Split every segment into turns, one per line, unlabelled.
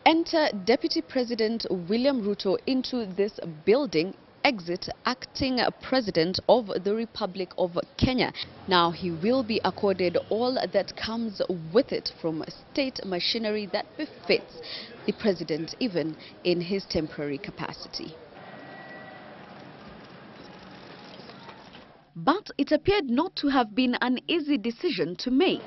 Enter Deputy President William Ruto into this building, exit acting President of the Republic of Kenya. Now he will be accorded all that comes with it from state machinery that befits the President even in his temporary capacity. But it appeared not to have been an easy decision to make.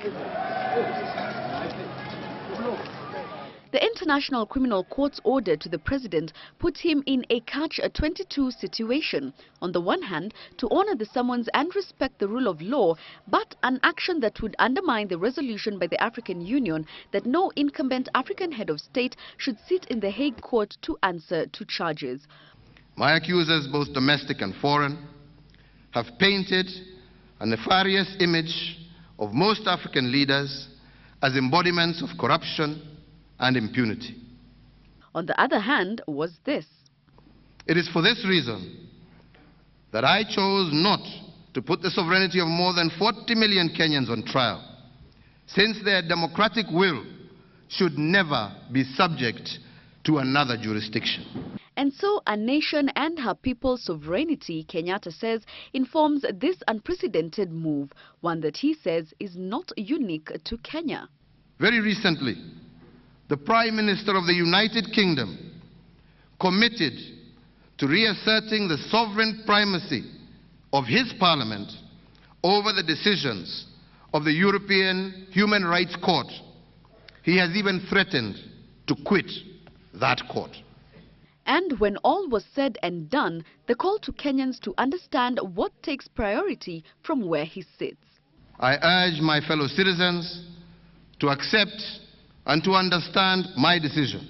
The International Criminal Court's order to the President put him in a catch-22 situation. On the one hand, to honor the summons and respect the rule of law, but an action that would undermine the resolution by the African Union that no incumbent African head of state should sit in the Hague Court to answer to charges.
My accusers, both domestic and foreign, have painted a nefarious image of most African leaders as embodiments of corruption and impunity.
On the other hand was this.
It is for this reason that I chose not to put the sovereignty of more than 40 million Kenyans on trial, since their democratic will should never be subject to another jurisdiction.
And so a nation and her people's sovereignty, Kenyatta says, informs this unprecedented move, one that he says is not unique to Kenya.
Very recently, the Prime Minister of the United Kingdom committed to reasserting the sovereign primacy of his parliament over the decisions of the European Human Rights Court. He has even threatened to quit that court.
And when all was said and done, the call to Kenyans to understand what takes priority from where he sits.
I urge my fellow citizens to accept and to understand my decision.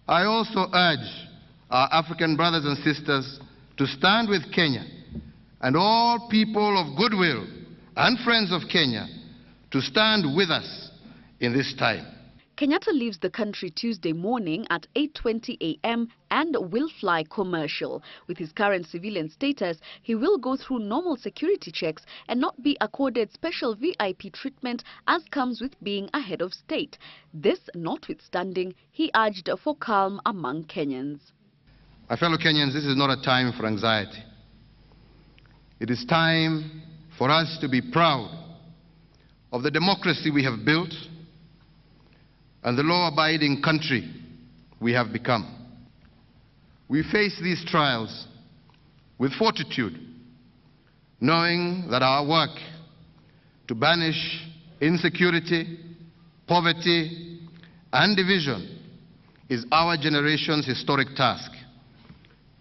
I also urge our African brothers and sisters to stand with Kenya and all people of goodwill and friends of Kenya to stand with us in this time.
Kenyatta leaves the country Tuesday morning at 8:20 a.m. and will fly commercial. With his current civilian status, he will go through normal security checks and not be accorded special VIP treatment as comes with being a head of state. This notwithstanding, he urged for calm among Kenyans.
My fellow Kenyans, this is not a time for anxiety. It is time for us to be proud of the democracy we have built and the law-abiding country we have become. We face these trials with fortitude, knowing that our work to banish insecurity, poverty, and division is our generation's historic task.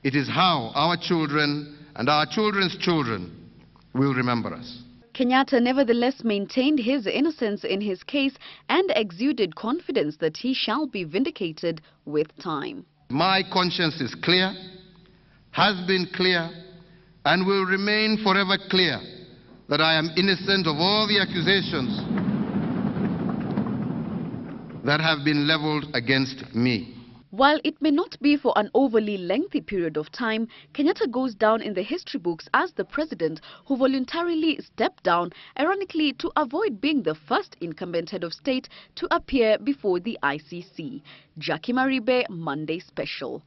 It is how our children and our children's children will remember us.
Kenyatta nevertheless maintained his innocence in his case and exuded confidence that he shall be vindicated with time.
My conscience is clear, has been clear, and will remain forever clear that I am innocent of all the accusations that have been leveled against me.
While it may not be for an overly lengthy period of time, Kenyatta goes down in the history books as the president who voluntarily stepped down, ironically to avoid being the first incumbent head of state to appear before the ICC. Jacky Maribe, Monday Special.